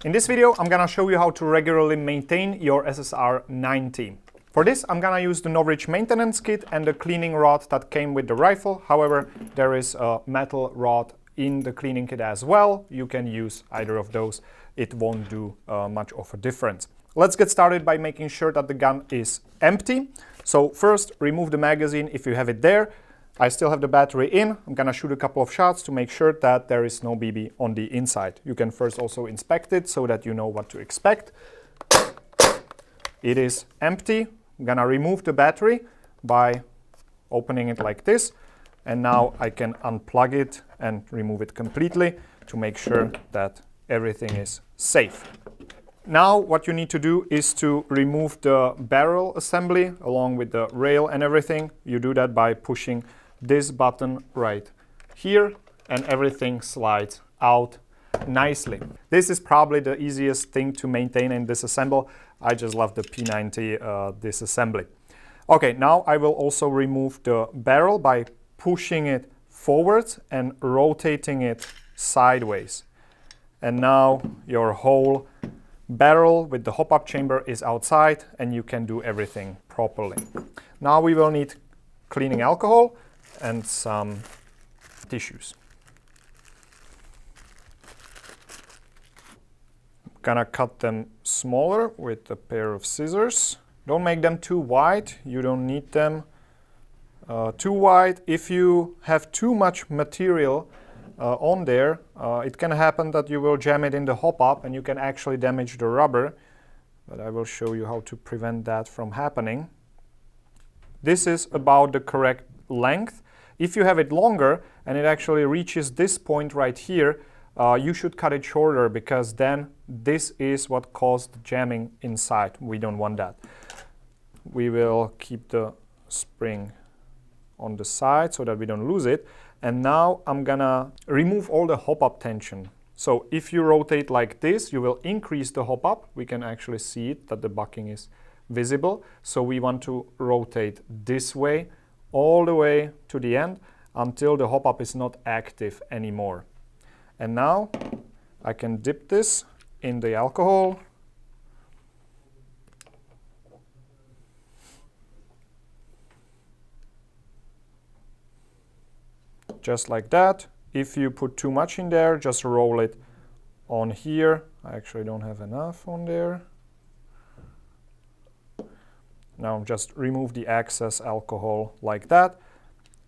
In this video, I'm gonna show you how to regularly maintain your SSR90. For this, I'm gonna use the NOVRITSCH maintenance kit and the cleaning rod that came with the rifle. However, there is a metal rod in the cleaning kit as well. You can use either of those. It won't do much of a difference. Let's get started by making sure that the gun is empty. So first, remove the magazine if you have it there. I still have the battery in. I'm gonna shoot a couple of shots to make sure that there is no BB on the inside. You can first also inspect it so that you know what to expect. It is empty. I'm gonna remove the battery by opening it like this. And now I can unplug it and remove it completely to make sure that everything is safe. Now what you need to do is to remove the barrel assembly along with the rail and everything. You do that by pushing this button right here and everything slides out nicely. This is probably the easiest thing to maintain and disassemble. I just love the P90 disassembly. Okay, now I will also remove the barrel by pushing it forwards and rotating it sideways. And now your whole barrel with the hop-up chamber is outside and you can do everything properly. Now we will need cleaning alcohol and some tissues. Gonna cut them smaller with a pair of scissors. Don't make them too wide. You don't need them too wide. If you have too much material on there, it can happen that you will jam it in the hop-up and you can actually damage the rubber. But I will show you how to prevent that from happening. This is about the correct length. If you have it longer and it actually reaches this point right here, you should cut it shorter because then this is what caused jamming inside. We don't want that. We will keep the spring on the side so that we don't lose it. And now I'm gonna remove all the hop-up tension. So if you rotate like this, you will increase the hop-up. We can actually see it, that the bucking is visible. So we want to rotate this way all the way to the end until the hop-up is not active anymore. And now I can dip this in the alcohol. Just like that. If you put too much in there, just roll it on here. I actually don't have enough on there. Now just remove the excess alcohol like that.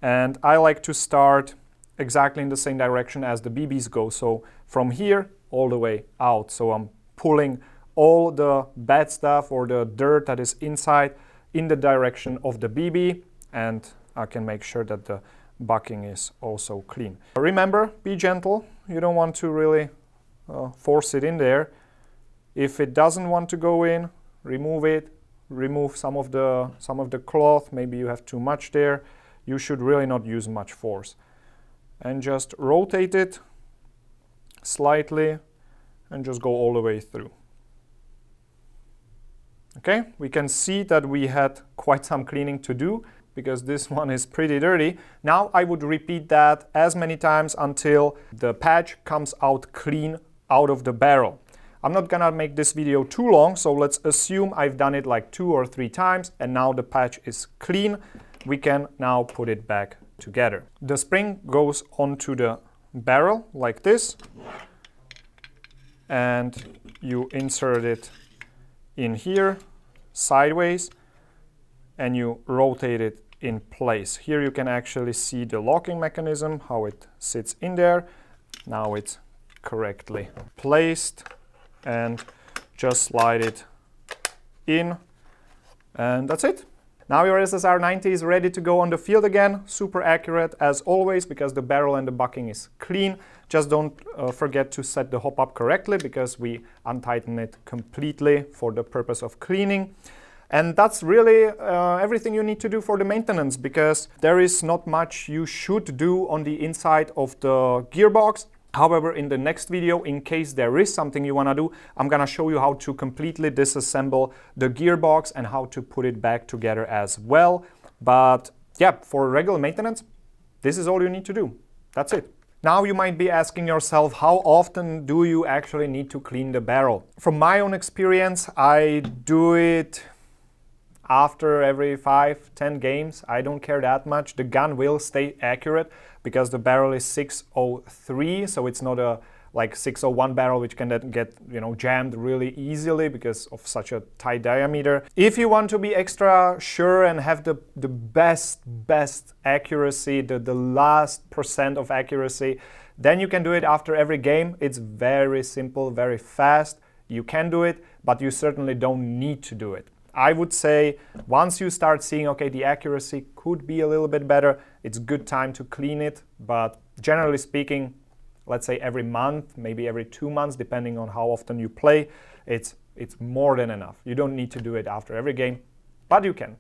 And I like to start exactly in the same direction as the BBs go. So from here all the way out. So I'm pulling all the bad stuff or the dirt that is inside in the direction of the BB. And I can make sure that the bucking is also clean. Remember, be gentle. You don't want to really force it in there. If it doesn't want to go in, remove it. Remove some of the cloth. Maybe you have too much there. You should really not use much force. And just rotate it slightly and just go all the way through. Okay, we can see that we had quite some cleaning to do because this one is pretty dirty. Now I would repeat that as many times until the patch comes out clean out of the barrel. I'm not gonna make this video too long, so let's assume I've done it like 2 or 3 times and now the patch is clean. We can now put it back together. The spring goes onto the barrel like this and you insert it in here sideways and you rotate it in place. Here you can actually see the locking mechanism, how it sits in there. Now it's correctly placed and just slide it in and that's it. Now your SSR90 is ready to go on the field again. Super accurate as always because the barrel and the bucking is clean. Just don't forget to set the hop-up correctly because we untighten it completely for the purpose of cleaning. And that's really everything you need to do for the maintenance because there is not much you should do on the inside of the gearbox. However, in the next video, in case there is something you want to do, I'm going to show you how to completely disassemble the gearbox and how to put it back together as well. But yeah, for regular maintenance, this is all you need to do. That's it. Now you might be asking yourself, how often do you actually need to clean the barrel? From my own experience, I do it after every 5-10 games. I don't care that much. The gun will stay accurate because the barrel is 603, so it's not a like 601 barrel, which can then get, you know, jammed really easily because of such a tight diameter. If you want to be extra sure and have the best accuracy, the last % of accuracy, then you can do it after every game. It's very simple, very fast. You can do it, but you certainly don't need to do it. I would say once you start seeing, okay, the accuracy could be a little bit better, it's good time to clean it, but generally speaking, let's say every month, maybe every 2 months, depending on how often you play, it's more than enough. You don't need to do it after every game, but you can.